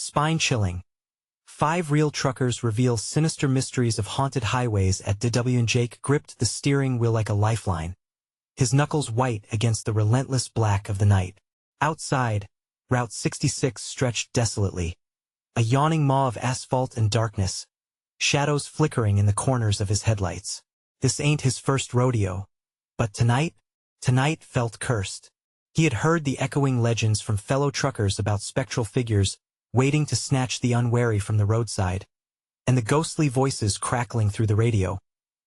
Spine-chilling. 5 real truckers reveal sinister mysteries of haunted highways at DW, and Jake gripped the steering wheel like a lifeline, his knuckles white against the relentless black of the night. Outside, Route 66 stretched desolately, a yawning maw of asphalt and darkness, shadows flickering in the corners of his headlights. This ain't his first rodeo, but tonight felt cursed. He had heard the echoing legends from fellow truckers about spectral figures waiting to snatch the unwary from the roadside, and the ghostly voices crackling through the radio,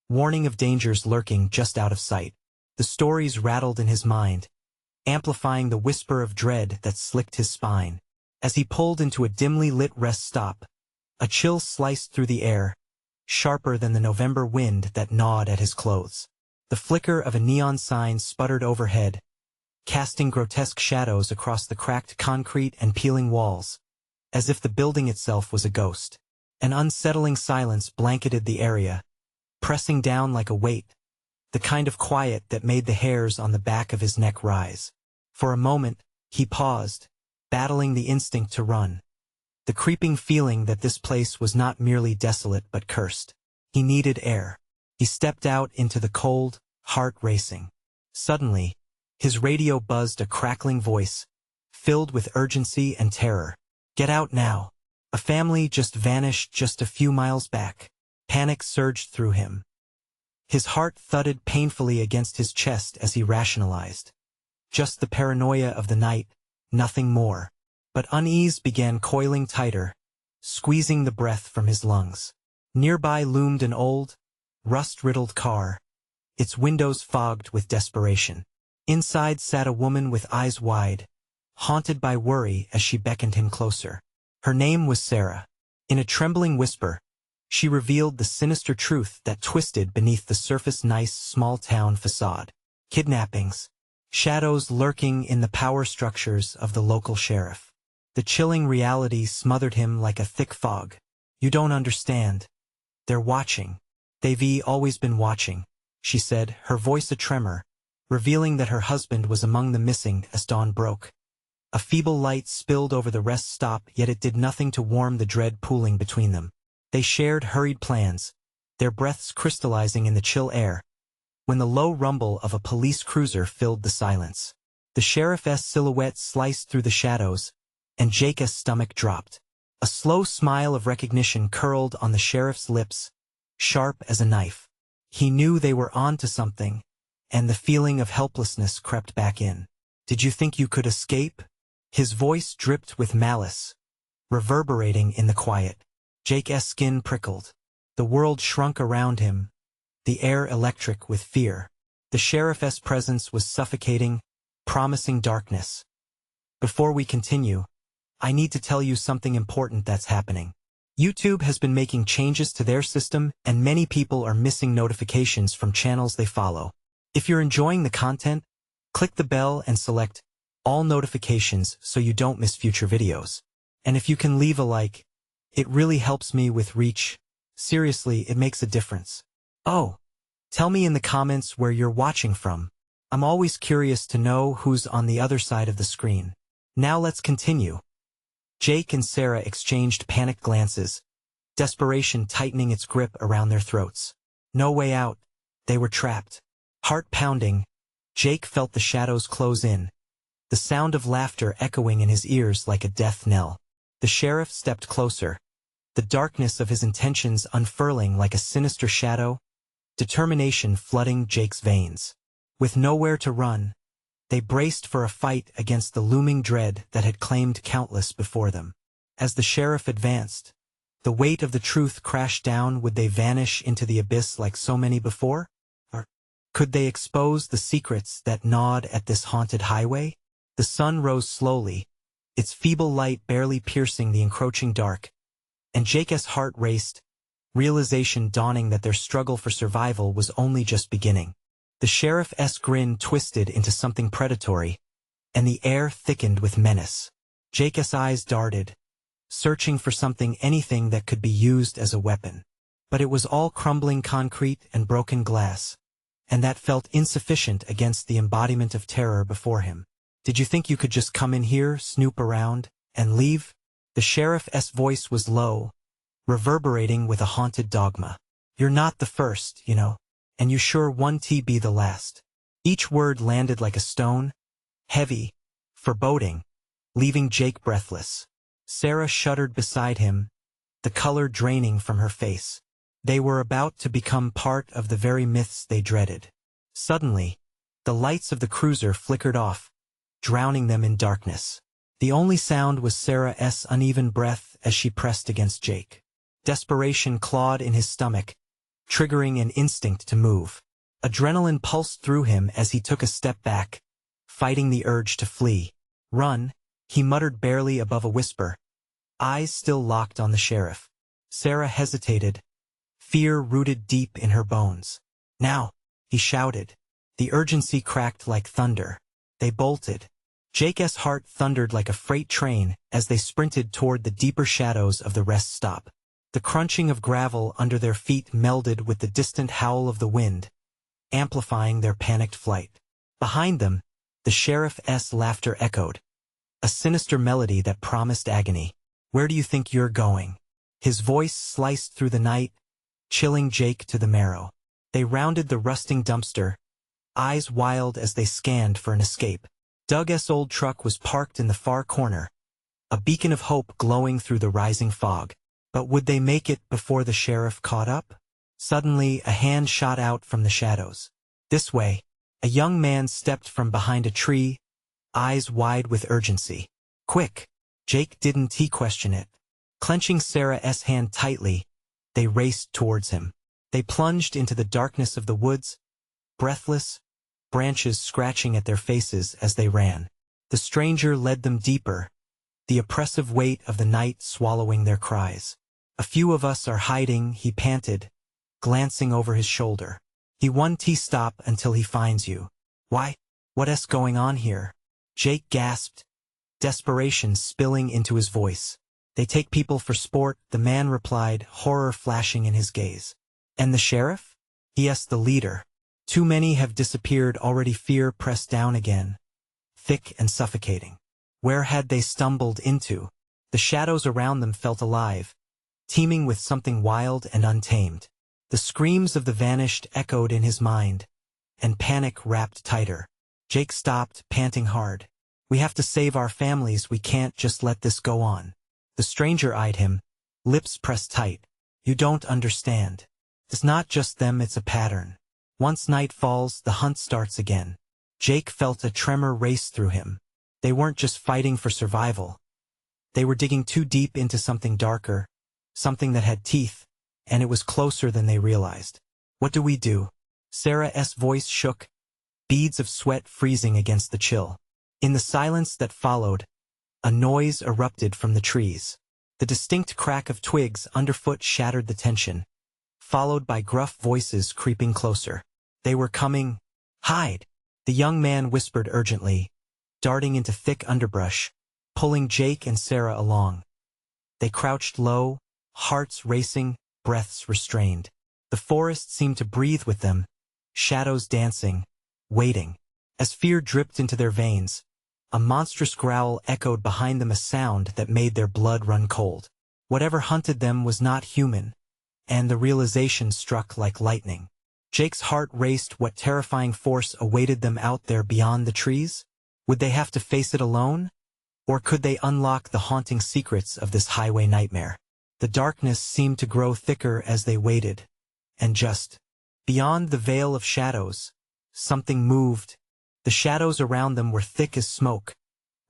warning of dangers lurking just out of sight. The stories rattled in his mind, amplifying the whisper of dread that slicked his spine. As he pulled into a dimly lit rest stop, a chill sliced through the air, sharper than the November wind that gnawed at his clothes. The flicker of a neon sign sputtered overhead, casting grotesque shadows across the cracked concrete and peeling walls, as if the building itself was a ghost. An unsettling silence blanketed the area, pressing down like a weight, the kind of quiet that made the hairs on the back of his neck rise. For a moment, he paused, battling the instinct to run, the creeping feeling that this place was not merely desolate but cursed. He needed air. He stepped out into the cold, heart racing. Suddenly, his radio buzzed a crackling voice, filled with urgency and terror. "Get out now. A family just vanished just a few miles back." Panic surged through him. His heart thudded painfully against his chest as he rationalized. Just the paranoia of the night, nothing more. But unease began coiling tighter, squeezing the breath from his lungs. Nearby loomed an old, rust-riddled car, its windows fogged with desperation. Inside sat a woman with eyes wide, haunted by worry as she beckoned him closer. Her name was Sarah. In a trembling whisper, she revealed the sinister truth that twisted beneath the surface nice small-town facade. Kidnappings, shadows lurking in the power structures of the local sheriff. The chilling reality smothered him like a thick fog. "You don't understand. They're watching. They've always been watching," she said, her voice a tremor, revealing that her husband was among the missing as dawn broke. A feeble light spilled over the rest stop, yet it did nothing to warm the dread pooling between them. They shared hurried plans, their breaths crystallizing in the chill air, when the low rumble of a police cruiser filled the silence. The sheriff's silhouette sliced through the shadows, and Jake's stomach dropped. A slow smile of recognition curled on the sheriff's lips, sharp as a knife. He knew they were on to something, and the feeling of helplessness crept back in. "Did you think you could escape?" His voice dripped with malice, reverberating in the quiet. Jake's skin prickled. The world shrunk around him, the air electric with fear. The sheriff's presence was suffocating, promising darkness. "Before we continue, I need to tell you something important that's happening. YouTube has been making changes to their system, and many people are missing notifications from channels they follow. If you're enjoying the content, click the bell and select all notifications so you don't miss future videos. And if you can leave a like, it really helps me with reach. Seriously, it makes a difference. Oh, tell me in the comments where you're watching from. I'm always curious to know who's on the other side of the screen. Now let's continue." Jake and Sarah exchanged panicked glances, desperation tightening its grip around their throats. No way out. They were trapped. Heart pounding, Jake felt the shadows close in, the sound of laughter echoing in his ears like a death knell. The sheriff stepped closer, the darkness of his intentions unfurling like a sinister shadow, determination flooding Jake's veins. With nowhere to run, they braced for a fight against the looming dread that had claimed countless before them. As the sheriff advanced, the weight of the truth crashed down. Would they vanish into the abyss like so many before? Or could they expose the secrets that gnawed at this haunted highway? The sun rose slowly, its feeble light barely piercing the encroaching dark, and Jake's heart raced, realization dawning that their struggle for survival was only just beginning. The sheriff's grin twisted into something predatory, and the air thickened with menace. Jake's eyes darted, searching for anything that could be used as a weapon. But it was all crumbling concrete and broken glass, and that felt insufficient against the embodiment of terror before him. "Did you think you could just come in here, snoop around, and leave?" The sheriff's voice was low, reverberating with a haunted dogma. "You're not the first, you know, and you sure won't be the last." Each word landed like a stone, heavy, foreboding, leaving Jake breathless. Sarah shuddered beside him, the color draining from her face. They were about to become part of the very myths they dreaded. Suddenly, the lights of the cruiser flickered off, drowning them in darkness. The only sound was Sarah's uneven breath as she pressed against Jake. Desperation clawed in his stomach, triggering an instinct to move. Adrenaline pulsed through him as he took a step back, fighting the urge to flee. "Run," he muttered barely above a whisper, eyes still locked on the sheriff. Sarah hesitated, fear rooted deep in her bones. "Now," he shouted. The urgency cracked like thunder. They bolted. Jake's heart thundered like a freight train as they sprinted toward the deeper shadows of the rest stop. The crunching of gravel under their feet melded with the distant howl of the wind, amplifying their panicked flight. Behind them, the sheriff's laughter echoed, a sinister melody that promised agony. "Where do you think you're going?" His voice sliced through the night, chilling Jake to the marrow. They rounded the rusting dumpster, eyes wild as they scanned for an escape. Doug's old truck was parked in the far corner, a beacon of hope glowing through the rising fog. But would they make it before the sheriff caught up? Suddenly, a hand shot out from the shadows. "This way." A young man stepped from behind a tree, eyes wide with urgency. "Quick!" Jake didn't question it. Clenching Sarah's hand tightly, they raced towards him. They plunged into the darkness of the woods, breathless, branches scratching at their faces as they ran. The stranger led them deeper, the oppressive weight of the night swallowing their cries. "A few of us are hiding," he panted, glancing over his shoulder. "He won't stop until he finds you." "Why? What's going on here?" Jake gasped, desperation spilling into his voice. "They take people for sport," the man replied, horror flashing in his gaze. "And the sheriff?" "He asked the leader. Too many have disappeared already." Fear pressed down again, thick and suffocating. Where had they stumbled into? The shadows around them felt alive, teeming with something wild and untamed. The screams of the vanished echoed in his mind, and panic wrapped tighter. Jake stopped, panting hard. "We have to save our families. We can't just let this go on." The stranger eyed him, lips pressed tight. "You don't understand. It's not just them, it's a pattern. Once night falls, the hunt starts again." Jake felt a tremor race through him. They weren't just fighting for survival. They were digging too deep into something darker, something that had teeth, and it was closer than they realized. "What do we do?" Sarah's voice shook, beads of sweat freezing against the chill. In the silence that followed, a noise erupted from the trees. The distinct crack of twigs underfoot shattered the tension, followed by gruff voices creeping closer. They were coming. "Hide!" the young man whispered urgently, darting into thick underbrush, pulling Jake and Sarah along. They crouched low, hearts racing, breaths restrained. The forest seemed to breathe with them, shadows dancing, waiting. As fear dripped into their veins, a monstrous growl echoed behind them, a sound that made their blood run cold. Whatever hunted them was not human, and the realization struck like lightning. Jake's heart raced. What terrifying force awaited them out there beyond the trees? Would they have to face it alone? Or could they unlock the haunting secrets of this highway nightmare? The darkness seemed to grow thicker as they waited, and just beyond the veil of shadows, something moved. The shadows around them were thick as smoke,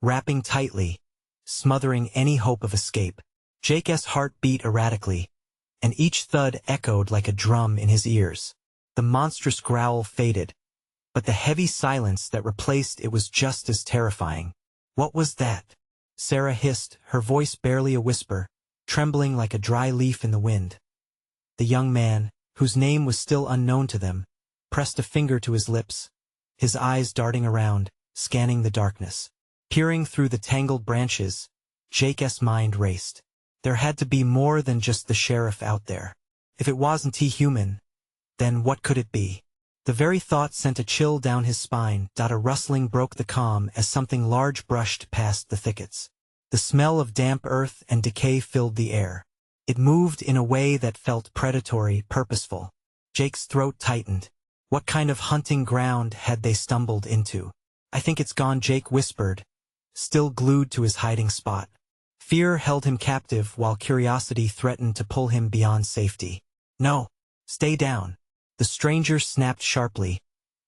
wrapping tightly, smothering any hope of escape. Jake's heart beat erratically, and each thud echoed like a drum in his ears. The monstrous growl faded, but the heavy silence that replaced it was just as terrifying. "What was that?" Sarah hissed, her voice barely a whisper, trembling like a dry leaf in the wind. The young man, whose name was still unknown to them, pressed a finger to his lips, his eyes darting around, scanning the darkness. Peering through the tangled branches, Jake's mind raced. There had to be more than just the sheriff out there. If it wasn't he human, then what could it be? The very thought sent a chill down his spine. A rustling broke the calm as something large brushed past the thickets. The smell of damp earth and decay filled the air. It moved in a way that felt predatory, purposeful. Jake's throat tightened. What kind of hunting ground had they stumbled into? I think it's gone, Jake whispered, still glued to his hiding spot. Fear held him captive while curiosity threatened to pull him beyond safety. No, stay down. The stranger snapped sharply,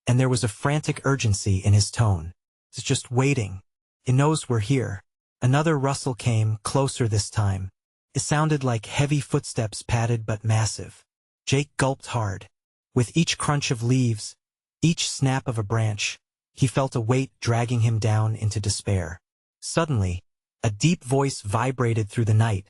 and there was a frantic urgency in his tone. It's just waiting. It knows we're here. Another rustle came, closer this time. It sounded like heavy footsteps, padded but massive. Jake gulped hard. With each crunch of leaves, each snap of a branch, he felt a weight dragging him down into despair. Suddenly, a deep voice vibrated through the night,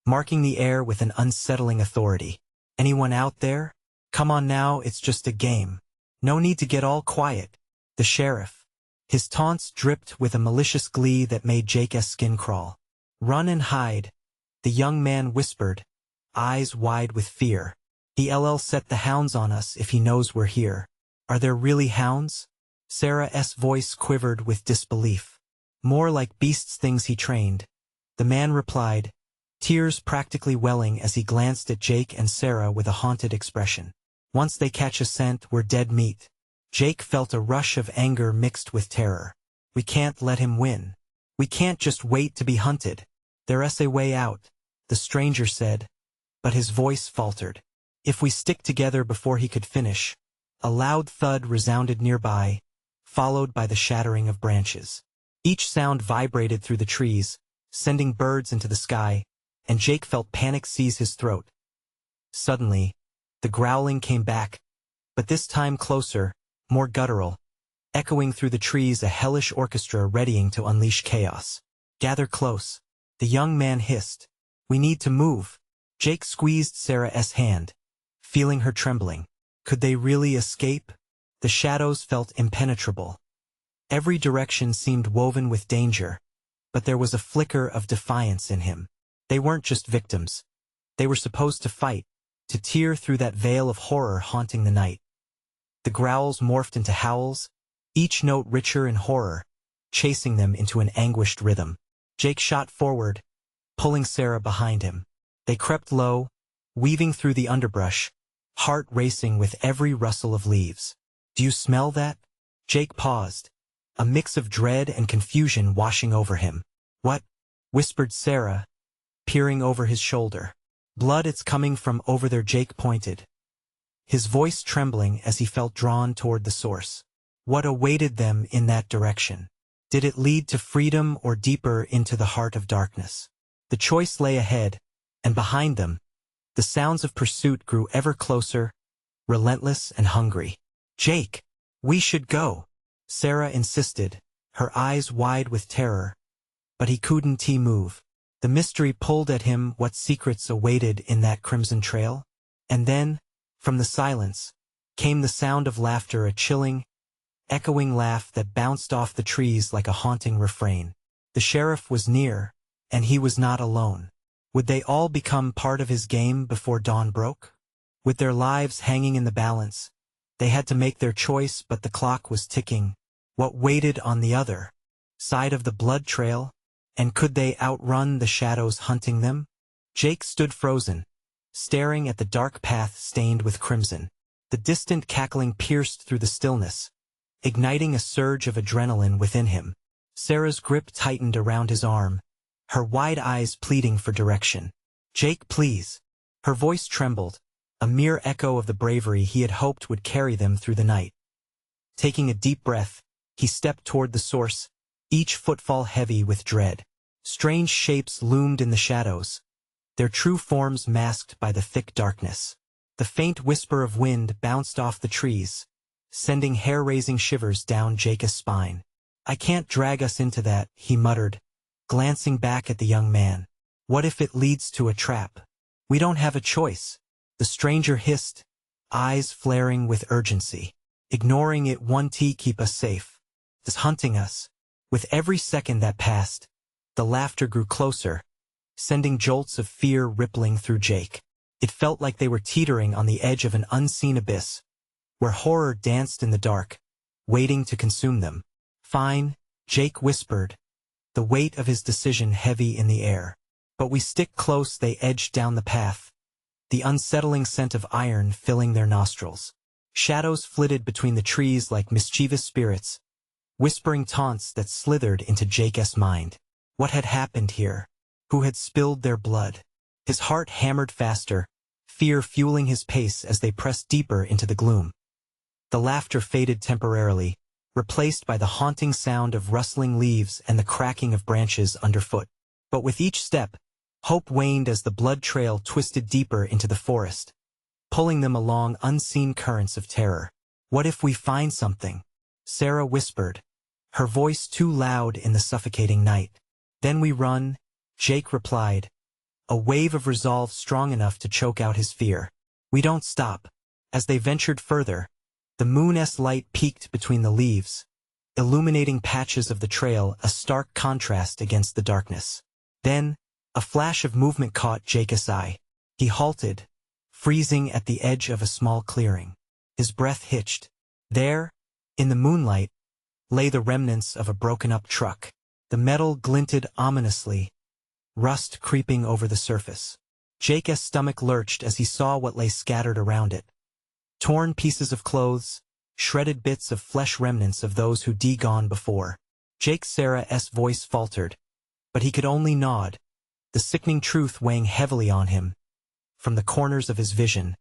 marking the air with an unsettling authority. Anyone out there? Come on now, it's just a game. No need to get all quiet. The sheriff. His taunts dripped with a malicious glee that made Jake's skin crawl. Run and hide, the young man whispered, eyes wide with fear. He'll set the hounds on us if he knows we're here. Are there really hounds? Sarah's voice quivered with disbelief. More like beasts, things he trained. The man replied, tears practically welling as he glanced at Jake and Sarah with a haunted expression. Once they catch a scent, we're dead meat. Jake felt a rush of anger mixed with terror. We can't let him win. We can't just wait to be hunted. There's a way out, the stranger said, but his voice faltered. If we stick together. Before he could finish, a loud thud resounded nearby, followed by the shattering of branches. Each sound vibrated through the trees, sending birds into the sky, and Jake felt panic seize his throat. Suddenly, the growling came back, but this time closer, more guttural, echoing through the trees, a hellish orchestra readying to unleash chaos. Gather close, the young man hissed. We need to move. Jake squeezed Sarah's hand, feeling her trembling. Could they really escape? The shadows felt impenetrable. Every direction seemed woven with danger, but there was a flicker of defiance in him. They weren't just victims. They were supposed to fight, to tear through that veil of horror haunting the night. The growls morphed into howls, each note richer in horror, chasing them into an anguished rhythm. Jake shot forward, pulling Sarah behind him. They crept low, weaving through the underbrush, heart racing with every rustle of leaves. Do you smell that? Jake paused, a mix of dread and confusion washing over him. What? Whispered Sarah, peering over his shoulder. Blood, it's coming from over there, Jake pointed, his voice trembling as he felt drawn toward the source. What awaited them in that direction? Did it lead to freedom or deeper into the heart of darkness? The choice lay ahead, and behind them, the sounds of pursuit grew ever closer, relentless and hungry. Jake, we should go, Sarah insisted, her eyes wide with terror, but he couldn't move. The mystery pulled at him. What secrets awaited in that crimson trail? And then, from the silence, came the sound of laughter, a chilling, echoing laugh that bounced off the trees like a haunting refrain. The sheriff was near, and he was not alone. Would they all become part of his game before dawn broke? With their lives hanging in the balance, they had to make their choice, but the clock was ticking. What waited on the other side of the blood trail? And could they outrun the shadows hunting them? Jake stood frozen, staring at the dark path stained with crimson. The distant cackling pierced through the stillness, igniting a surge of adrenaline within him. Sarah's grip tightened around his arm, her wide eyes pleading for direction. Jake, please. Her voice trembled, a mere echo of the bravery he had hoped would carry them through the night. Taking a deep breath, he stepped toward the source, each footfall heavy with dread. Strange shapes loomed in the shadows, their true forms masked by the thick darkness. The faint whisper of wind bounced off the trees, sending hair-raising shivers down Jake's spine. I can't drag us into that, he muttered, glancing back at the young man. What if it leads to a trap? We don't have a choice, the stranger hissed, eyes flaring with urgency. Ignoring it won't keep us safe. It's hunting us. With every second that passed, the laughter grew closer, sending jolts of fear rippling through Jake. It felt like they were teetering on the edge of an unseen abyss, where horror danced in the dark, waiting to consume them. Fine, Jake whispered, the weight of his decision heavy in the air. But we stick close, they edged down the path, the unsettling scent of iron filling their nostrils. Shadows flitted between the trees like mischievous spirits, whispering taunts that slithered into Jake's mind. What had happened here? Who had spilled their blood? His heart hammered faster, fear fueling his pace as they pressed deeper into the gloom. The laughter faded temporarily, replaced by the haunting sound of rustling leaves and the cracking of branches underfoot. But with each step, hope waned as the blood trail twisted deeper into the forest, pulling them along unseen currents of terror. "What if we find something?" Sarah whispered, her voice too loud in the suffocating night. "Then we run," Jake replied, a wave of resolve strong enough to choke out his fear. "We don't stop." As they ventured further, the moon's light peeked between the leaves, illuminating patches of the trail, a stark contrast against the darkness. Then, a flash of movement caught Jake's eye. He halted, freezing at the edge of a small clearing. His breath hitched. There, in the moonlight, lay the remnants of a broken-up truck. The metal glinted ominously, rust creeping over the surface. Jake's stomach lurched as he saw what lay scattered around it. Torn pieces of clothes, shredded bits of flesh, remnants of those who'd gone before. Sarah's voice faltered, but he could only nod, the sickening truth weighing heavily on him. From the corners of his vision,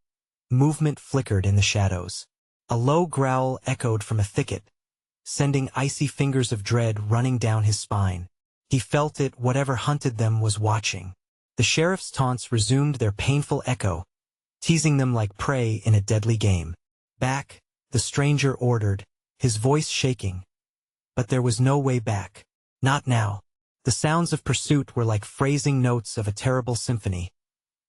movement flickered in the shadows. A low growl echoed from a thicket, sending icy fingers of dread running down his spine. He felt it, whatever hunted them was watching. The sheriff's taunts resumed their painful echo, teasing them like prey in a deadly game. "Back," the stranger ordered, his voice shaking. But there was no way back. Not now. The sounds of pursuit were like phrasing notes of a terrible symphony,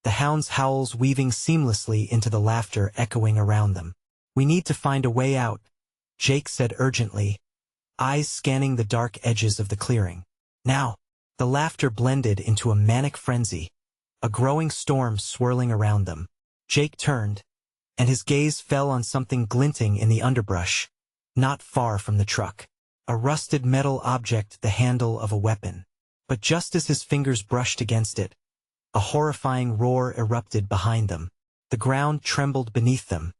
the hound's howls weaving seamlessly into the laughter echoing around them. "We need to find a way out," Jake said urgently, eyes scanning the dark edges of the clearing. Now, the laughter blended into a manic frenzy, a growing storm swirling around them. Jake turned, and his gaze fell on something glinting in the underbrush, not far from the truck. A rusted metal object, the handle of a weapon. But just as his fingers brushed against it, a horrifying roar erupted behind them. The ground trembled beneath them.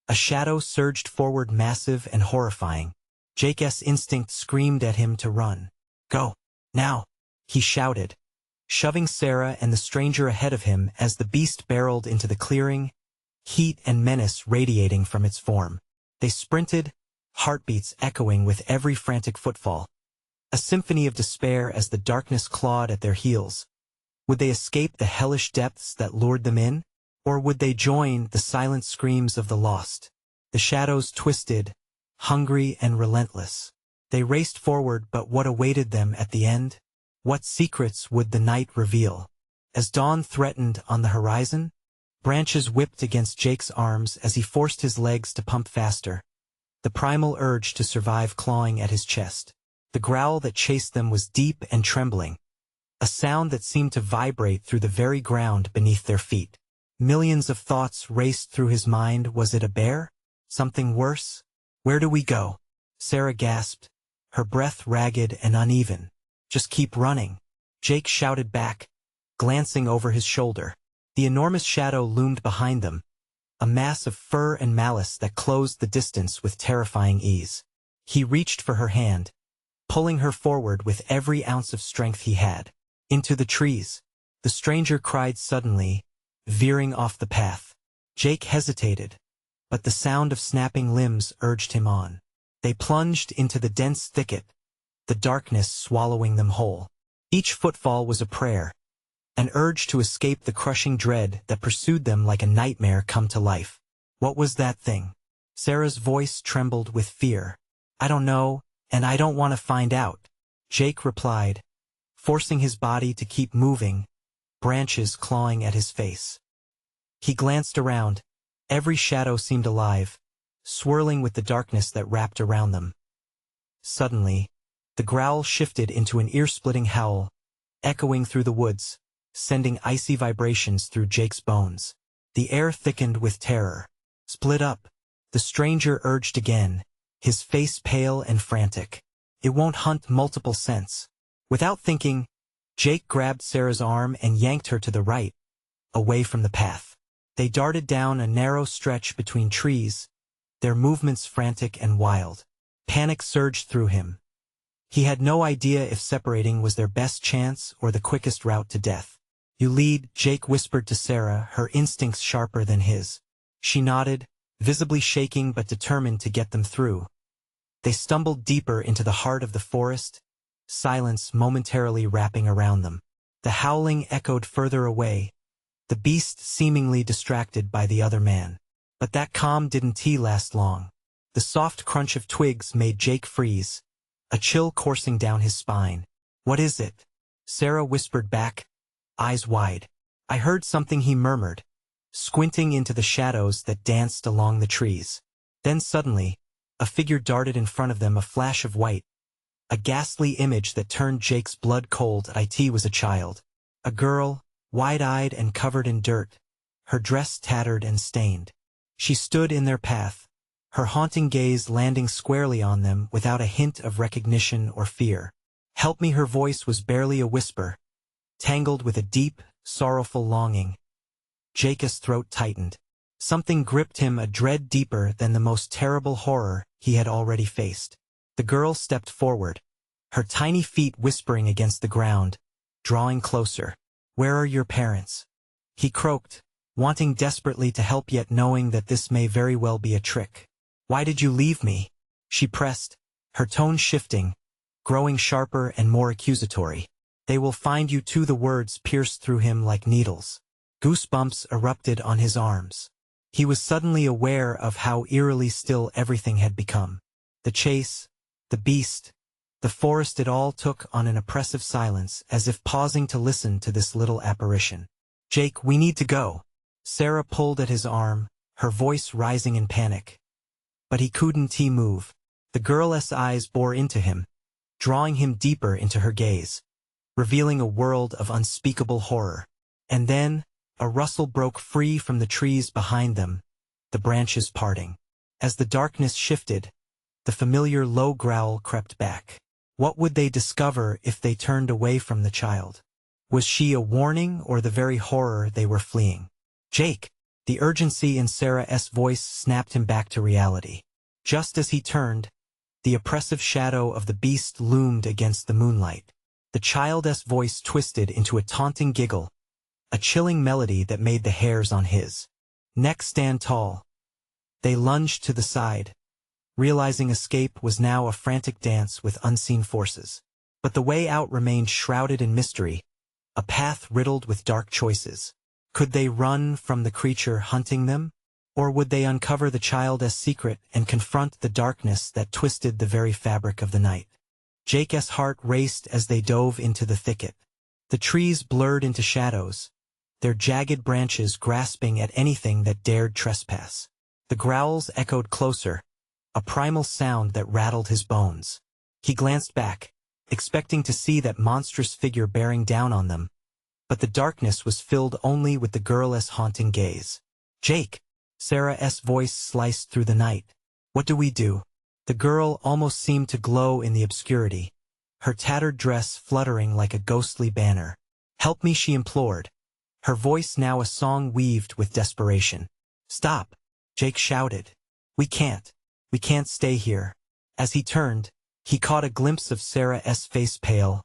A shadow surged forward, massive and horrifying. Jake's instinct screamed at him to run. "Go, now," he shouted, shoving Sarah and the stranger ahead of him as the beast barreled into the clearing, heat and menace radiating from its form. They sprinted, heartbeats echoing with every frantic footfall. A symphony of despair as the darkness clawed at their heels. Would they escape the hellish depths that lured them in? Or would they join the silent screams of the lost? The shadows twisted, hungry and relentless. They raced forward, but what awaited them at the end? What secrets would the night reveal? As dawn threatened on the horizon, branches whipped against Jake's arms as he forced his legs to pump faster, the primal urge to survive clawing at his chest. The growl that chased them was deep and trembling, a sound that seemed to vibrate through the very ground beneath their feet. Millions of thoughts raced through his mind. Was it a bear? Something worse? "Where do we go?" Sarah gasped, her breath ragged and uneven. "Just keep running," Jake shouted back, glancing over his shoulder. The enormous shadow loomed behind them, a mass of fur and malice that closed the distance with terrifying ease. He reached for her hand, pulling her forward with every ounce of strength he had. "Into the trees," the stranger cried suddenly, veering off the path. Jake hesitated, but the sound of snapping limbs urged him on. They plunged into the dense thicket, the darkness swallowing them whole. Each footfall was a prayer, an urge to escape the crushing dread that pursued them like a nightmare come to life. "What was that thing?" Sarah's voice trembled with fear. "I don't know, and I don't want to find out," Jake replied, forcing his body to keep moving, branches clawing at his face. He glanced around. Every shadow seemed alive, swirling with the darkness that wrapped around them. Suddenly, the growl shifted into an ear-splitting howl, echoing through the woods, sending icy vibrations through Jake's bones. The air thickened with terror. "Split up," the stranger urged again, his face pale and frantic. "It won't hunt multiple scents. Without thinking, Jake grabbed Sarah's arm and yanked her to the right, away from the path. They darted down a narrow stretch between trees, their movements frantic and wild. Panic surged through him. He had no idea if separating was their best chance or the quickest route to death. "You lead," Jake whispered to Sarah, her instincts sharper than his. She nodded, visibly shaking but determined to get them through. They stumbled deeper into the heart of the forest, silence momentarily wrapping around them. The howling echoed further away, the beast seemingly distracted by the other man. But that calm didn't last long. The soft crunch of twigs made Jake freeze, a chill coursing down his spine. "What is it?" Sarah whispered back, eyes wide. "I heard something," he murmured, squinting into the shadows that danced along the trees. Then suddenly, a figure darted in front of them, a flash of white, a ghastly image that turned Jake's blood cold. It was a child. A girl, wide-eyed and covered in dirt, her dress tattered and stained. She stood in their path, her haunting gaze landing squarely on them without a hint of recognition or fear. "Help me," her voice was barely a whisper, tangled with a deep, sorrowful longing. Jake's throat tightened. Something gripped him, a dread deeper than the most terrible horror he had already faced. The girl stepped forward, her tiny feet whispering against the ground, drawing closer. "Where are your parents?" he croaked, wanting desperately to help yet knowing that this may very well be a trick. "Why did you leave me?" she pressed, her tone shifting, growing sharper and more accusatory. "They will find you too." The words pierced through him like needles. Goosebumps erupted on his arms. He was suddenly aware of how eerily still everything had become. The chase, the beast, the forest, it all took on an oppressive silence, as if pausing to listen to this little apparition. "Jake, we need to go." Sarah pulled at his arm, her voice rising in panic. But he couldn't move. The girl's eyes bore into him, drawing him deeper into her gaze, revealing a world of unspeakable horror. And then, a rustle broke free from the trees behind them, the branches parting. As the darkness shifted, the familiar low growl crept back. What would they discover if they turned away from the child? Was she a warning or the very horror they were fleeing? "Jake!" The urgency in Sarah's voice snapped him back to reality. Just as he turned, the oppressive shadow of the beast loomed against the moonlight. The child's voice twisted into a taunting giggle, a chilling melody that made the hairs on his neck stand tall. They lunged to the side, realizing escape was now a frantic dance with unseen forces. But the way out remained shrouded in mystery, a path riddled with dark choices. Could they run from the creature hunting them? Or would they uncover the child's secret and confront the darkness that twisted the very fabric of the night? Jake's heart raced as they dove into the thicket. The trees blurred into shadows, their jagged branches grasping at anything that dared trespass. The growls echoed closer, a primal sound that rattled his bones. He glanced back, expecting to see that monstrous figure bearing down on them, but the darkness was filled only with the girl's haunting gaze. "Jake!" Sarah's voice sliced through the night. "What do we do?" The girl almost seemed to glow in the obscurity, her tattered dress fluttering like a ghostly banner. "Help me," she implored, her voice now a song weaved with desperation. "Stop!" Jake shouted. We can't stay here." As he turned, he caught a glimpse of Sarah's face, pale,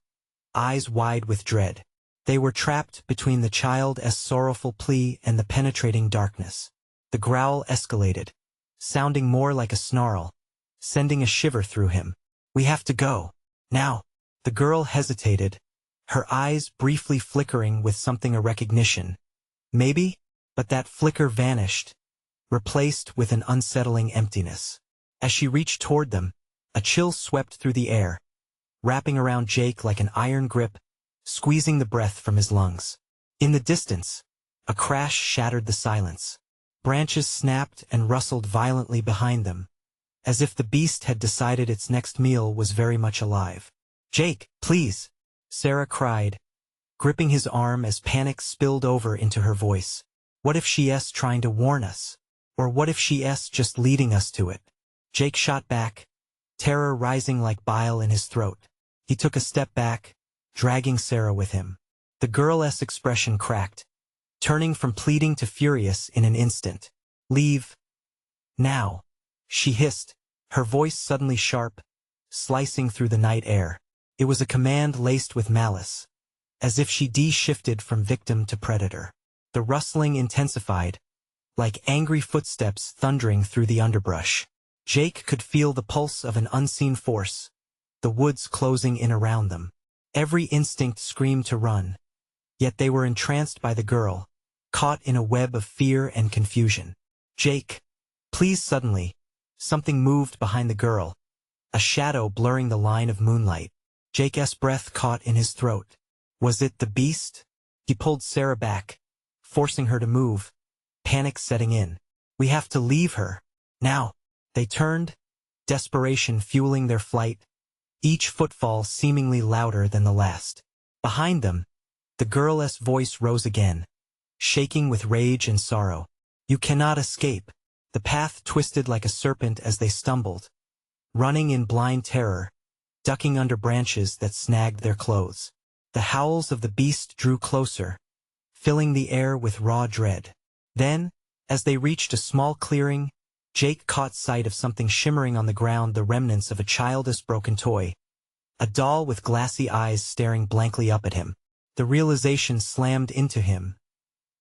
eyes wide with dread. They were trapped between the child's sorrowful plea and the penetrating darkness. The growl escalated, sounding more like a snarl, sending a shiver through him. "We have to go. Now." The girl hesitated, her eyes briefly flickering with something of recognition. Maybe? But that flicker vanished, replaced with an unsettling emptiness. As she reached toward them, a chill swept through the air, wrapping around Jake like an iron grip, squeezing the breath from his lungs. In the distance, a crash shattered the silence. Branches snapped and rustled violently behind them, as if the beast had decided its next meal was very much alive. "Jake, please!" Sarah cried, gripping his arm as panic spilled over into her voice. "What if she's trying to warn us? Or what if she's just leading us to it?" Jake shot back, terror rising like bile in his throat. He took a step back, dragging Sarah with him. The girl's expression cracked, turning from pleading to furious in an instant. "Leave. Now," she hissed, her voice suddenly sharp, slicing through the night air. It was a command laced with malice, as if she de-shifted from victim to predator. The rustling intensified, like angry footsteps thundering through the underbrush. Jake could feel the pulse of an unseen force, the woods closing in around them. Every instinct screamed to run, yet they were entranced by the girl, caught in a web of fear and confusion. "Jake, please." Suddenly, something moved behind the girl, a shadow blurring the line of moonlight. Jake's breath caught in his throat. Was it the beast? He pulled Sarah back, forcing her to move, panic setting in. "We have to leave her. Now." They turned, desperation fueling their flight, each footfall seemingly louder than the last. Behind them, the girl's voice rose again, shaking with rage and sorrow. "You cannot escape." The path twisted like a serpent as they stumbled, running in blind terror, ducking under branches that snagged their clothes. The howls of the beast drew closer, filling the air with raw dread. Then, as they reached a small clearing, Jake caught sight of something shimmering on the ground, the remnants of a childish broken toy. A doll with glassy eyes staring blankly up at him. The realization slammed into him.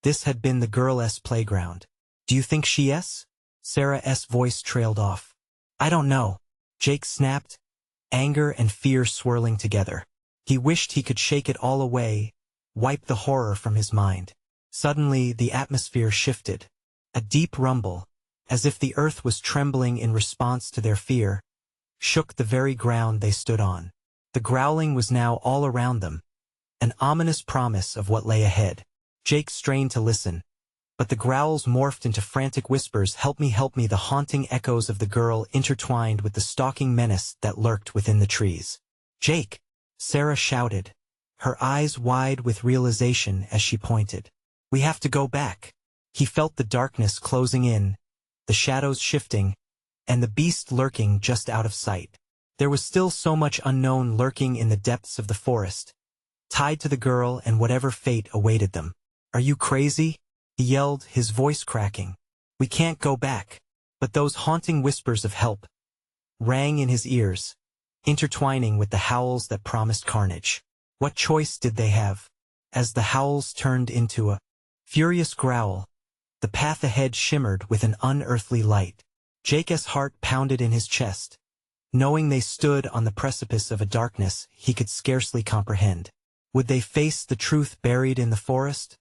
This had been the girl's playground. "Do you think she's?" Sarah's voice trailed off. "I don't know," Jake snapped, anger and fear swirling together. He wished he could shake it all away, wipe the horror from his mind. Suddenly, the atmosphere shifted. A deep rumble, as if the earth was trembling in response to their fear, shook the very ground they stood on. The growling was now all around them, an ominous promise of what lay ahead. Jake strained to listen, but the growls morphed into frantic whispers. Help me, the haunting echoes of the girl intertwined with the stalking menace that lurked within the trees. "Jake!" Sarah shouted, her eyes wide with realization as she pointed. "We have to go back." He felt the darkness closing in, the shadows shifting, and the beast lurking just out of sight. There was still so much unknown lurking in the depths of the forest, tied to the girl and whatever fate awaited them. "Are you crazy?" he yelled, his voice cracking. "We can't go back." But those haunting whispers of help rang in his ears, intertwining with the howls that promised carnage. What choice did they have? As the howls turned into a furious growl, the path ahead shimmered with an unearthly light. Jake's heart pounded in his chest, knowing they stood on the precipice of a darkness he could scarcely comprehend. Would they face the truth buried in the forest,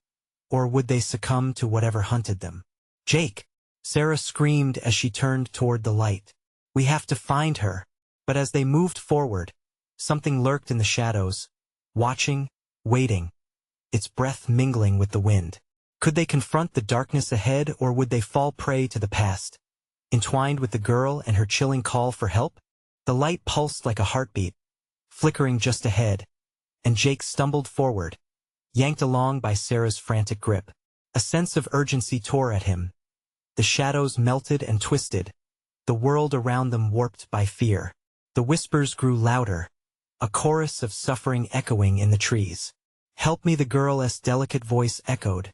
or would they succumb to whatever hunted them? "Jake!" Sarah screamed as she turned toward the light. "We have to find her." But as they moved forward, something lurked in the shadows, watching, waiting, its breath mingling with the wind. Could they confront the darkness ahead, or would they fall prey to the past, entwined with the girl and her chilling call for help? The light pulsed like a heartbeat, flickering just ahead, and Jake stumbled forward, yanked along by Sarah's frantic grip. A sense of urgency tore at him. The shadows melted and twisted, the world around them warped by fear. The whispers grew louder, a chorus of suffering echoing in the trees. "Help me," the girl's delicate voice echoed,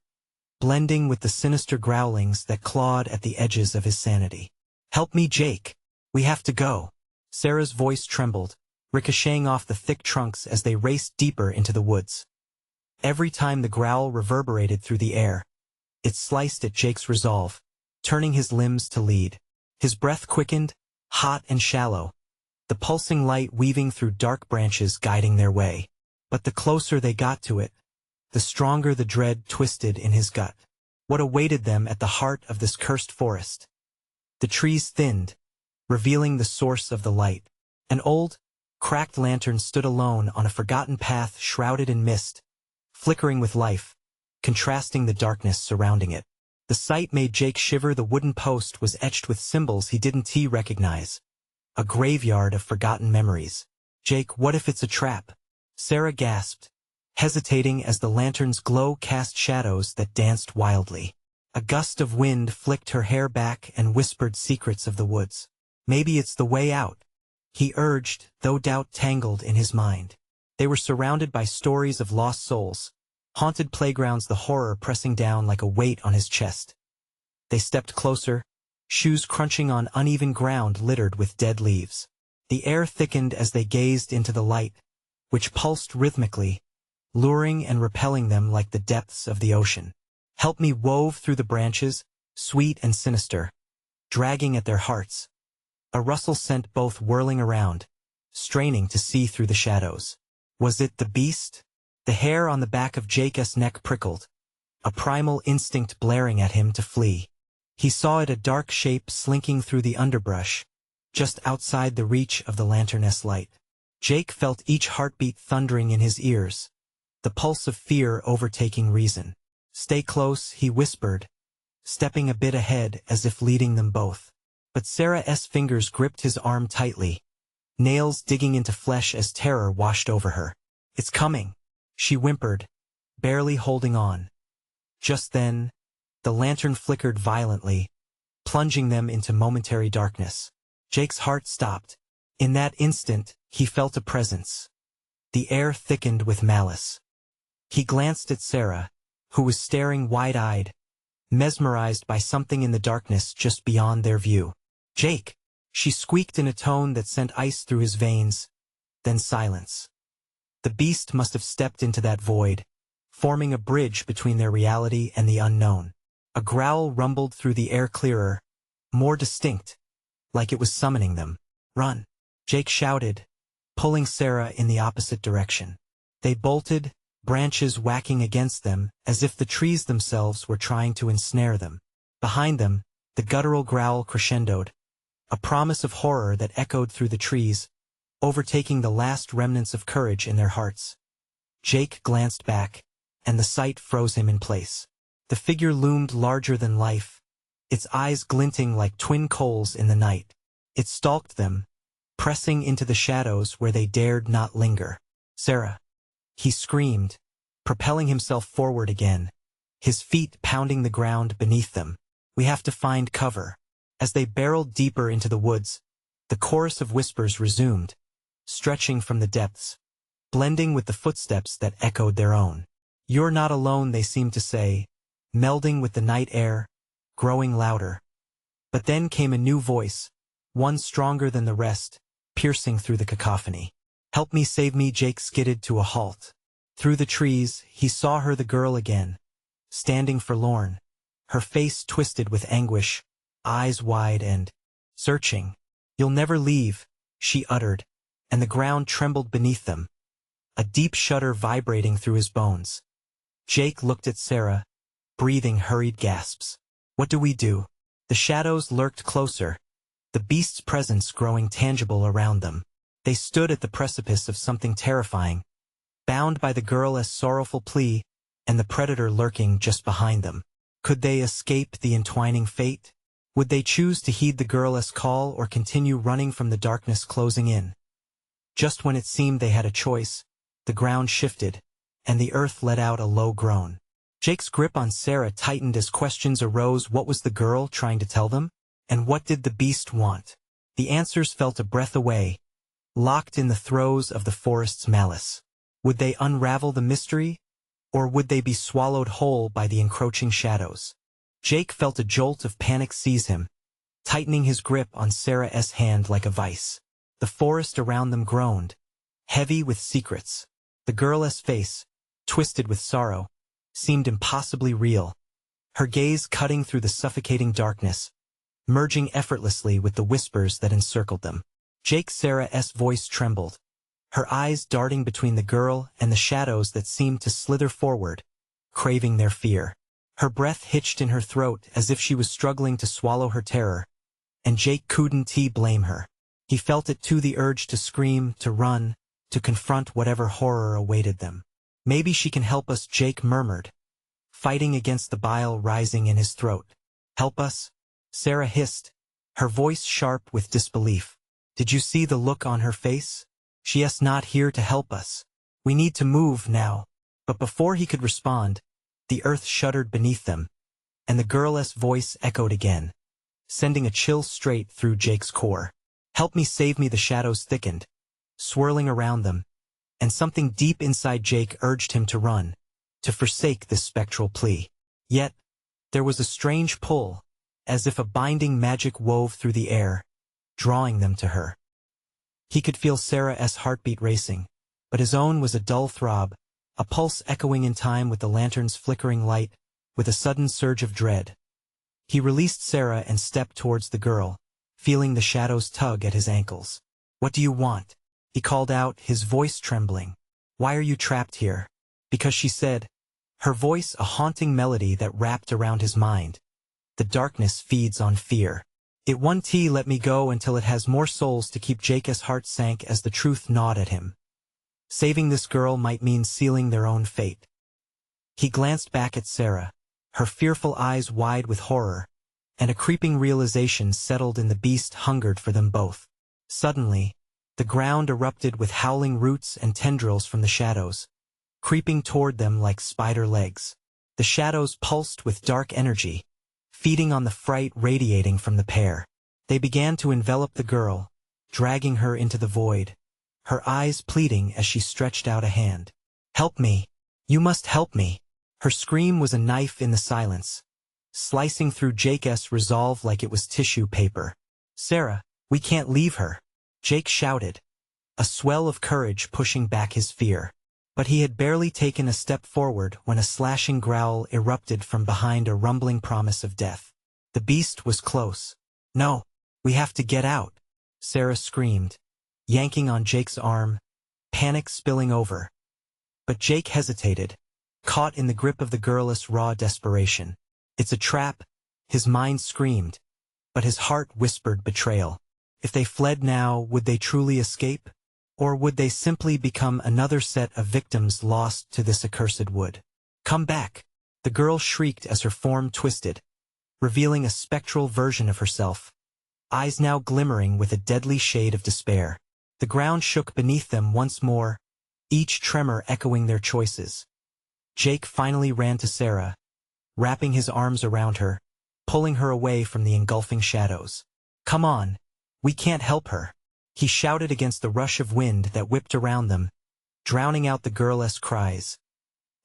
blending with the sinister growlings that clawed at the edges of his sanity. "Help me, Jake. We have to go." Sarah's voice trembled, ricocheting off the thick trunks as they raced deeper into the woods. Every time the growl reverberated through the air, it sliced at Jake's resolve, turning his limbs to lead. His breath quickened, hot and shallow, the pulsing light weaving through dark branches guiding their way. But the closer they got to it, the stronger the dread twisted in his gut. What awaited them at the heart of this cursed forest? The trees thinned, revealing the source of the light. An old, cracked lantern stood alone on a forgotten path shrouded in mist, flickering with life, contrasting the darkness surrounding it. The sight made Jake shiver. The wooden post was etched with symbols he didn't recognize. A graveyard of forgotten memories. "Jake, what if it's a trap?" Sarah gasped, hesitating as the lantern's glow cast shadows that danced wildly. A gust of wind flicked her hair back and whispered secrets of the woods. "Maybe it's the way out," he urged, though doubt tangled in his mind. They were surrounded by stories of lost souls, haunted playgrounds, the horror pressing down like a weight on his chest. They stepped closer, shoes crunching on uneven ground littered with dead leaves. The air thickened as they gazed into the light, which pulsed rhythmically, luring and repelling them like the depths of the ocean. Help me wove through the branches, sweet and sinister, dragging at their hearts. A rustle sent both whirling around, straining to see through the shadows. Was it the beast? The hair on the back of Jake's neck prickled, a primal instinct blaring at him to flee. He saw it, a dark shape slinking through the underbrush, just outside the reach of the lantern's light. Jake felt each heartbeat thundering in his ears, the pulse of fear overtaking reason. Stay close, he whispered, stepping a bit ahead as if leading them both. But Sarah's fingers gripped his arm tightly, nails digging into flesh as terror washed over her. It's coming, she whimpered, barely holding on. Just then, the lantern flickered violently, plunging them into momentary darkness. Jake's heart stopped. In that instant, he felt a presence. The air thickened with malice. He glanced at Sarah, who was staring wide-eyed, mesmerized by something in the darkness just beyond their view. "Jake," she squeaked in a tone that sent ice through his veins, then silence. The beast must have stepped into that void, forming a bridge between their reality and the unknown. A growl rumbled through the air, clearer, more distinct, like it was summoning them. "Run!" Jake shouted, pulling Sarah in the opposite direction. They bolted, branches whacking against them, as if the trees themselves were trying to ensnare them. Behind them, the guttural growl crescendoed, a promise of horror that echoed through the trees, overtaking the last remnants of courage in their hearts. Jake glanced back, and the sight froze him in place. The figure loomed larger than life, its eyes glinting like twin coals in the night. It stalked them, pressing into the shadows where they dared not linger. "Sarah!" he screamed, propelling himself forward again, his feet pounding the ground beneath them. "We have to find cover." As they barreled deeper into the woods, the chorus of whispers resumed, stretching from the depths, blending with the footsteps that echoed their own. "You're not alone," they seemed to say, melding with the night air, growing louder. But then came a new voice, one stronger than the rest, piercing through the cacophony. "Help me, save me!" Jake skidded to a halt. Through the trees, he saw her, the girl again, standing forlorn, her face twisted with anguish, eyes wide and searching. "You'll never leave," she uttered, and the ground trembled beneath them, a deep shudder vibrating through his bones. Jake looked at Sarah, breathing hurried gasps. "What do we do?" The shadows lurked closer, the beast's presence growing tangible around them. They stood at the precipice of something terrifying, bound by the girl's sorrowful plea and the predator lurking just behind them. Could they escape the entwining fate? Would they choose to heed the girl's call or continue running from the darkness closing in? Just when it seemed they had a choice, the ground shifted, and the earth let out a low groan. Jake's grip on Sarah tightened as questions arose. What was the girl trying to tell them? And what did the beast want? The answers felt a breath away, locked in the throes of the forest's malice. Would they unravel the mystery, or would they be swallowed whole by the encroaching shadows? Jake felt a jolt of panic seize him, tightening his grip on Sarah's hand like a vice. The forest around them groaned, heavy with secrets. The girl's face, twisted with sorrow, seemed impossibly real, her gaze cutting through the suffocating darkness, merging effortlessly with the whispers that encircled them. Sarah's voice trembled, her eyes darting between the girl and the shadows that seemed to slither forward, craving their fear. Her breath hitched in her throat as if she was struggling to swallow her terror, and Jake couldn't blame her. He felt it too, the urge to scream, to run, to confront whatever horror awaited them. "Maybe she can help us," Jake murmured, fighting against the bile rising in his throat. "Help us?" Sarah hissed, her voice sharp with disbelief. "Did you see the look on her face? She's not here to help us. We need to move now." But before he could respond, the earth shuddered beneath them, and the girl's voice echoed again, sending a chill straight through Jake's core. "Help me, save me!" The shadows thickened, swirling around them, and something deep inside Jake urged him to run, to forsake this spectral plea. Yet, there was a strange pull, as if a binding magic wove through the air, drawing them to her. He could feel Sarah's heartbeat racing, but his own was a dull throb, a pulse echoing in time with the lantern's flickering light, with a sudden surge of dread. He released Sarah and stepped towards the girl, feeling the shadows tug at his ankles. "What do you want?" he called out, his voice trembling. "Why are you trapped here?" Because she said, her voice a haunting melody that wrapped around his mind. "The darkness feeds on fear. It won't let me go until it has more souls to keep." Jake's heart sank as the truth gnawed at him. Saving this girl might mean sealing their own fate. He glanced back at Sarah, her fearful eyes wide with horror, and a creeping realization settled in. The beast hungered for them both. Suddenly, the ground erupted with howling roots and tendrils from the shadows, creeping toward them like spider legs. The shadows pulsed with dark energy, feeding on the fright radiating from the pair. They began to envelop the girl, dragging her into the void, her eyes pleading as she stretched out a hand. "Help me! You must help me!" Her scream was a knife in the silence, slicing through Jake's resolve like it was tissue paper. "Sarah, we can't leave her!" Jake shouted, a swell of courage pushing back his fear. But he had barely taken a step forward when a slashing growl erupted from behind, a rumbling promise of death. The beast was close. "No, we have to get out," Sarah screamed, yanking on Jake's arm, panic spilling over. But Jake hesitated, caught in the grip of the girl's raw desperation. "It's a trap," his mind screamed, but his heart whispered betrayal. If they fled now, would they truly escape? Or would they simply become another set of victims lost to this accursed wood? "Come back!" the girl shrieked as her form twisted, revealing a spectral version of herself, eyes now glimmering with a deadly shade of despair. The ground shook beneath them once more, each tremor echoing their choices. Jake finally ran to Sarah, wrapping his arms around her, pulling her away from the engulfing shadows. "Come on, we can't help her," he shouted against the rush of wind that whipped around them, drowning out the girl's cries.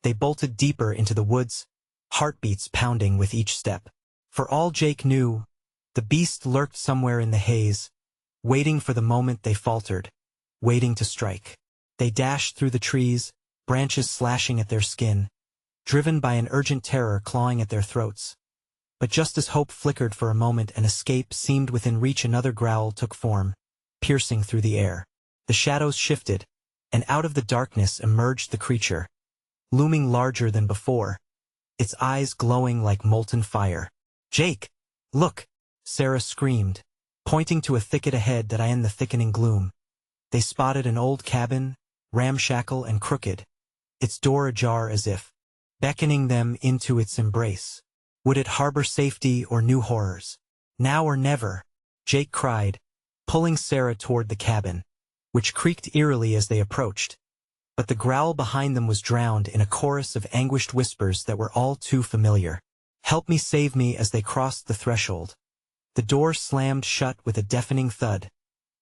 They bolted deeper into the woods, heartbeats pounding with each step. For all Jake knew, the beast lurked somewhere in the haze, waiting for the moment they faltered, waiting to strike. They dashed through the trees, branches slashing at their skin, driven by an urgent terror clawing at their throats. But just as hope flickered for a moment and escape seemed within reach, another growl took form, piercing through the air. The shadows shifted, and out of the darkness emerged the creature, looming larger than before, its eyes glowing like molten fire. "Jake, look!" Sarah screamed, pointing to a thicket ahead that in the thickening gloom. They spotted an old cabin, ramshackle and crooked, its door ajar as if beckoning them into its embrace. Would it harbor safety or new horrors? "Now or never," Jake cried, pulling Sarah toward the cabin, which creaked eerily as they approached. But the growl behind them was drowned in a chorus of anguished whispers that were all too familiar. "Help me, save me!" As they crossed the threshold, the door slammed shut with a deafening thud,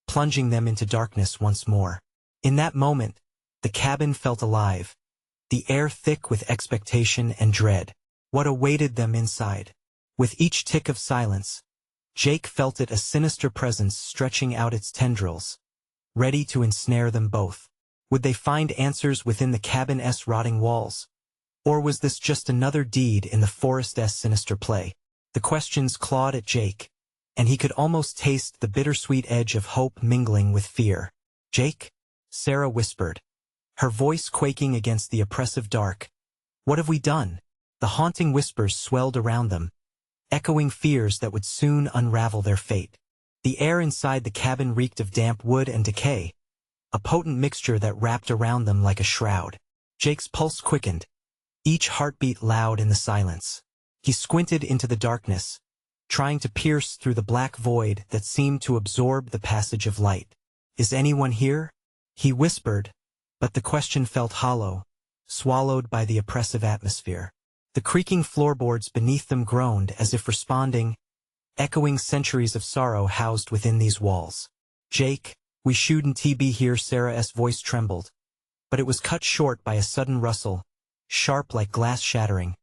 plunging them into darkness once more. In that moment, the cabin felt alive, the air thick with expectation and dread. What awaited them inside? With each tick of silence, Jake felt it, a sinister presence stretching out its tendrils, ready to ensnare them both. Would they find answers within the cabin's rotting walls? Or was this just another deed in the forest's sinister play? The questions clawed at Jake, and he could almost taste the bittersweet edge of hope mingling with fear. "Jake?" Sarah whispered, her voice quaking against the oppressive dark. "What have we done?" The haunting whispers swelled around them, echoing fears that would soon unravel their fate. The air inside the cabin reeked of damp wood and decay, a potent mixture that wrapped around them like a shroud. Jake's pulse quickened, each heartbeat loud in the silence. He squinted into the darkness, trying to pierce through the black void that seemed to absorb the passage of light. "Is anyone here?" he whispered, but the question felt hollow, swallowed by the oppressive atmosphere. The creaking floorboards beneath them groaned as if responding, echoing centuries of sorrow housed within these walls. "Jake, we shouldn't be here." Sarah's voice trembled, but it was cut short by a sudden rustle, sharp like glass shattering,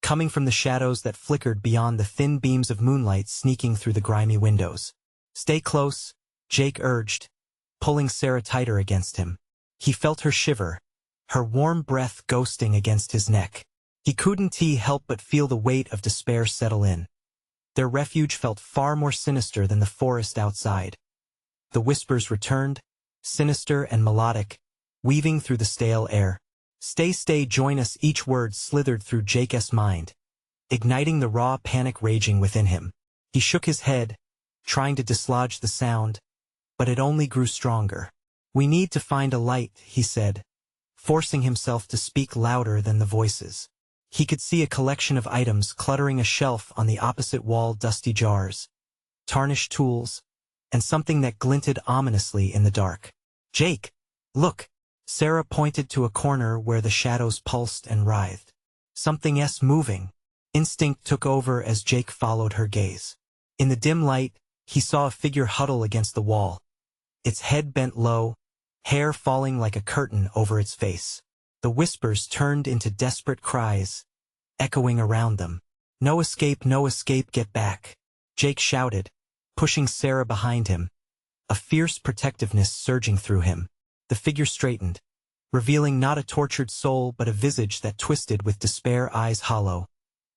coming from the shadows that flickered beyond the thin beams of moonlight sneaking through the grimy windows. "Stay close," Jake urged, pulling Sarah tighter against him. He felt her shiver, her warm breath ghosting against his neck. He couldn't help but feel the weight of despair settle in. Their refuge felt far more sinister than the forest outside. The whispers returned, sinister and melodic, weaving through the stale air. Stay, join us." Each word slithered through Jake's mind, igniting the raw panic raging within him. He shook his head, trying to dislodge the sound, but it only grew stronger. "We need to find a light," he said, forcing himself to speak louder than the voices. He could see a collection of items cluttering a shelf on the opposite wall, dusty jars, tarnished tools, and something that glinted ominously in the dark. "Jake, look!" Sarah pointed to a corner where the shadows pulsed and writhed. "Something's moving." Instinct took over as Jake followed her gaze. In the dim light, he saw a figure huddle against the wall, its head bent low, hair falling like a curtain over its face. The whispers turned into desperate cries, echoing around them. No escape, get back," Jake shouted, pushing Sarah behind him, a fierce protectiveness surging through him. The figure straightened, revealing not a tortured soul but a visage that twisted with despair, eyes hollow,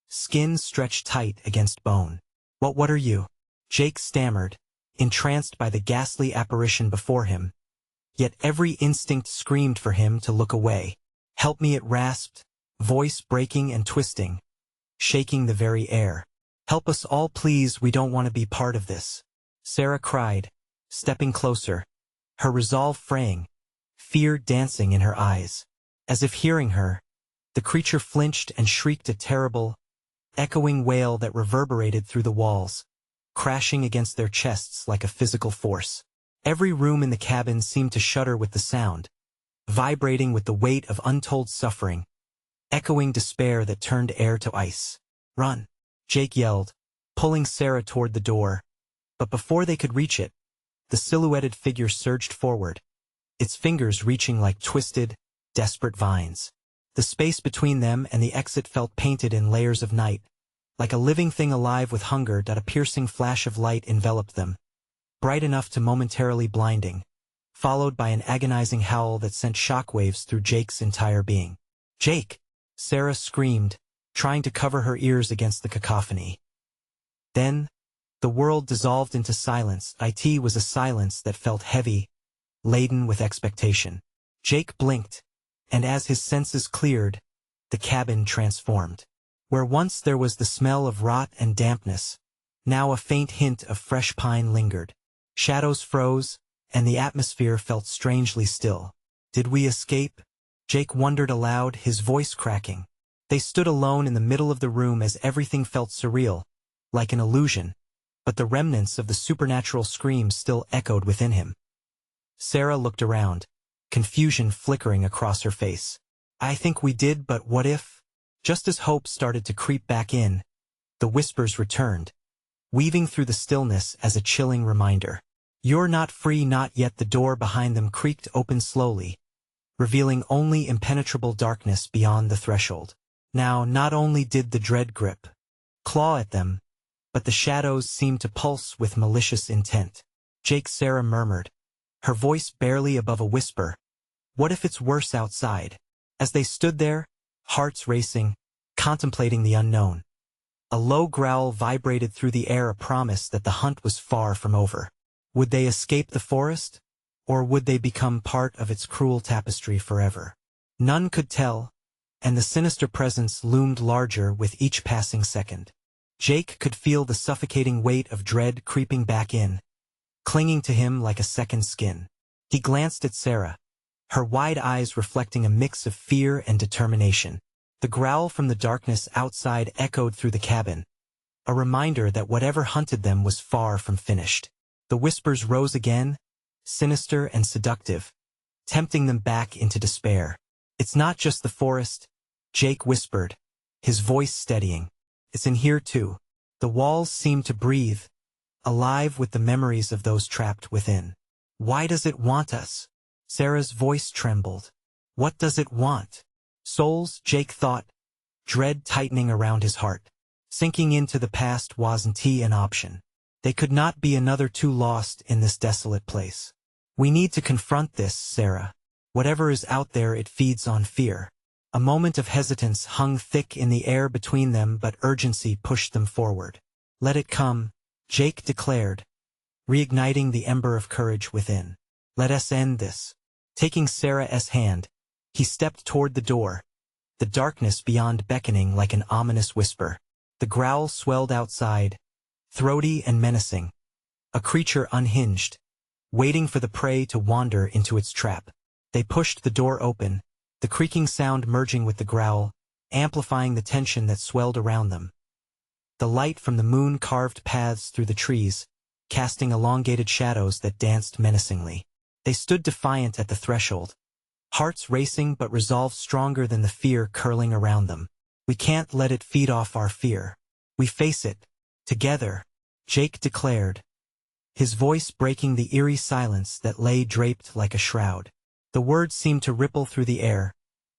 skin stretched tight against bone. What are you?" Jake stammered, entranced by the ghastly apparition before him. Yet every instinct screamed for him to look away. "Help me," it rasped, voice breaking and twisting, shaking the very air. "Help us all, please, we don't want to be part of this," Sarah cried, stepping closer, her resolve fraying, fear dancing in her eyes. As if hearing her, the creature flinched and shrieked a terrible, echoing wail that reverberated through the walls, crashing against their chests like a physical force. Every room in the cabin seemed to shudder with the sound, vibrating with the weight of untold suffering, echoing despair that turned air to ice. "Run!" Jake yelled, pulling Sarah toward the door, but before they could reach it, the silhouetted figure surged forward, its fingers reaching like twisted, desperate vines. The space between them and the exit felt painted in layers of night, like a living thing alive with hunger. A piercing flash of light enveloped them, bright enough to momentarily blinding, followed by an agonizing howl that sent shockwaves through Jake's entire being. "Jake!" Sarah screamed, trying to cover her ears against the cacophony. Then, the world dissolved into silence. It was a silence that felt heavy, laden with expectation. Jake blinked, and as his senses cleared, the cabin transformed. Where once there was the smell of rot and dampness, now a faint hint of fresh pine lingered. Shadows froze, and the atmosphere felt strangely still. "Did we escape?" Jake wondered aloud, his voice cracking. They stood alone in the middle of the room as everything felt surreal, like an illusion, but the remnants of the supernatural screams still echoed within him. Sarah looked around, confusion flickering across her face. "I think we did, but what if?" Just as hope started to creep back in, the whispers returned, weaving through the stillness as a chilling reminder. "You're not free, not yet." The door behind them creaked open slowly, revealing only impenetrable darkness beyond the threshold. Now, not only did the dread grip, claw at them, but the shadows seemed to pulse with malicious intent. Sarah murmured, her voice barely above a whisper, "What if it's worse outside?" As they stood there, hearts racing, contemplating the unknown, a low growl vibrated through the air, a promise that the hunt was far from over. Would they escape the forest, or would they become part of its cruel tapestry forever? None could tell, and the sinister presence loomed larger with each passing second. Jake could feel the suffocating weight of dread creeping back in, clinging to him like a second skin. He glanced at Sarah, her wide eyes reflecting a mix of fear and determination. The growl from the darkness outside echoed through the cabin, a reminder that whatever hunted them was far from finished. The whispers rose again, sinister and seductive, tempting them back into despair. "It's not just the forest," Jake whispered, his voice steadying. "It's in here too." The walls seemed to breathe, alive with the memories of those trapped within. "Why does it want us?" Sarah's voice trembled. What does it want? Souls, Jake thought, dread tightening around his heart. Sinking into the past wasn't an option. They could not be another two lost in this desolate place. We need to confront this, Sarah. Whatever is out there, it feeds on fear. A moment of hesitance hung thick in the air between them, but urgency pushed them forward. Let it come, Jake declared, reigniting the ember of courage within. Let us end this. Taking Sarah's hand, he stepped toward the door, the darkness beyond beckoning like an ominous whisper. The growl swelled outside, throaty and menacing. A creature unhinged, waiting for the prey to wander into its trap. They pushed the door open, the creaking sound merging with the growl, amplifying the tension that swelled around them. The light from the moon carved paths through the trees, casting elongated shadows that danced menacingly. They stood defiant at the threshold, hearts racing but resolve stronger than the fear curling around them. We can't let it feed off our fear. We face it, together, Jake declared, his voice breaking the eerie silence that lay draped like a shroud. The words seemed to ripple through the air,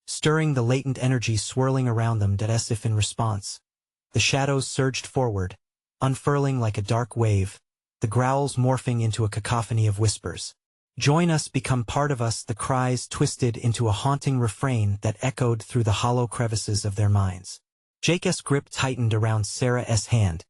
stirring the latent energy swirling around them as if in response. The shadows surged forward, unfurling like a dark wave, the growls morphing into a cacophony of whispers. Join us, become part of us, the cries twisted into a haunting refrain that echoed through the hollow crevices of their minds. Jake's grip tightened around Sarah's hand,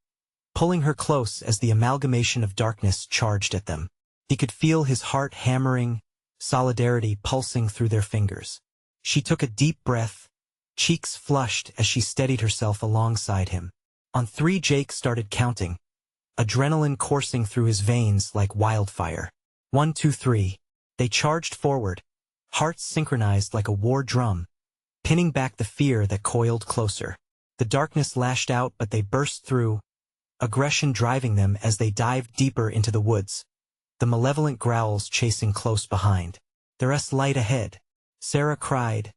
pulling her close as the amalgamation of darkness charged at them. He could feel his heart hammering, solidarity pulsing through their fingers. She took a deep breath, cheeks flushed as she steadied herself alongside him. On 3, Jake started counting, adrenaline coursing through his veins like wildfire. 1, 2, 3. They charged forward, hearts synchronized like a war drum, pinning back the fear that coiled closer. The darkness lashed out, but they burst through, aggression driving them as they dived deeper into the woods, the malevolent growls chasing close behind. There's light ahead, Sarah cried,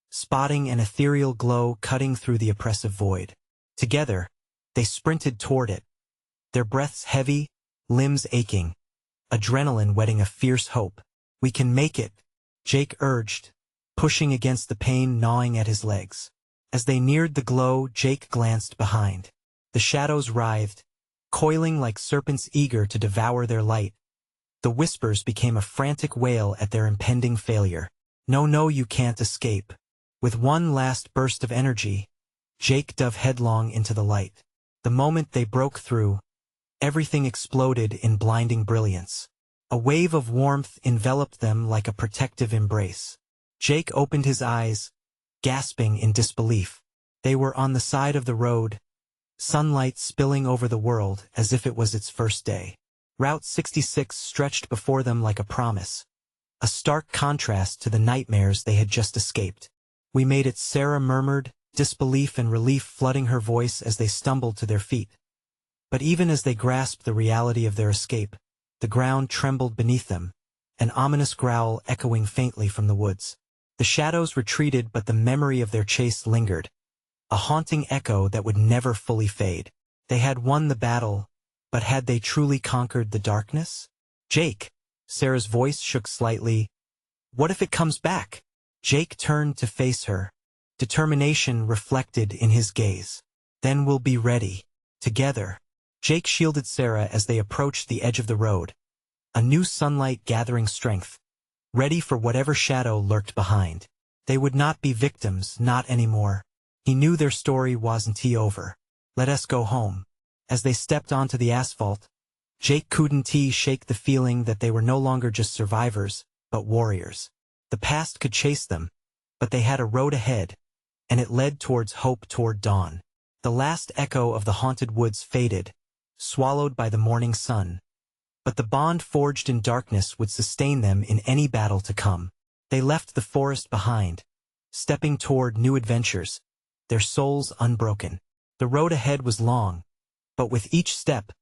spotting an ethereal glow cutting through the oppressive void. Together, they sprinted toward it, their breaths heavy, limbs aching, adrenaline whetting a fierce hope. We can make it, Jake urged, pushing against the pain gnawing at his legs. As they neared the glow, Jake glanced behind. The shadows writhed, coiling like serpents eager to devour their light. The whispers became a frantic wail at their impending failure. No, no, you can't escape. With one last burst of energy, Jake dove headlong into the light. The moment they broke through, everything exploded in blinding brilliance. A wave of warmth enveloped them like a protective embrace. Jake opened his eyes, gasping in disbelief. They were on the side of the road, sunlight spilling over the world as if it was its first day. Route 66 stretched before them like a promise, a stark contrast to the nightmares they had just escaped. We made it, Sarah murmured, disbelief and relief flooding her voice as they stumbled to their feet. But even as they grasped the reality of their escape, the ground trembled beneath them, an ominous growl echoing faintly from the woods. The shadows retreated, but the memory of their chase lingered, a haunting echo that would never fully fade. They had won the battle, but had they truly conquered the darkness? Jake, Sarah's voice shook slightly. What if it comes back? Jake turned to face her, determination reflected in his gaze. Then we'll be ready. Together. Jake shielded Sarah as they approached the edge of the road, a new sunlight gathering strength, ready for whatever shadow lurked behind. They would not be victims, not anymore. He knew their story wasn't over. Let us go home. As they stepped onto the asphalt, Jake couldn't shake the feeling that they were no longer just survivors, but warriors. The past could chase them, but they had a road ahead, and it led towards hope, toward dawn. The last echo of the haunted woods faded, swallowed by the morning sun. But the bond forged in darkness would sustain them in any battle to come. They left the forest behind, stepping toward new adventures, their souls unbroken. The road ahead was long, but with each step,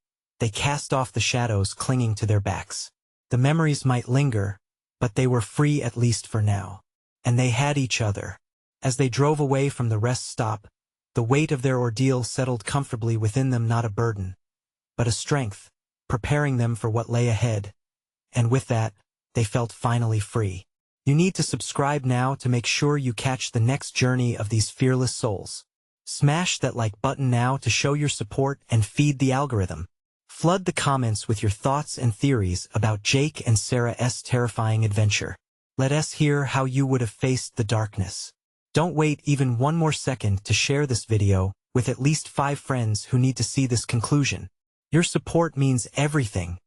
they cast off the shadows clinging to their backs. The memories might linger, but they were free at least for now. And they had each other. As they drove away from the rest stop, the weight of their ordeal settled comfortably within them, not a burden, but a strength, preparing them for what lay ahead. And with that, they felt finally free. You need to subscribe now to make sure you catch the next journey of these fearless souls. Smash that like button now to show your support and feed the algorithm. Flood the comments with your thoughts and theories about Jake and Sarah's terrifying adventure. Let us hear how you would have faced the darkness. Don't wait even one more second to share this video with at least 5 friends who need to see this conclusion. Your support means everything,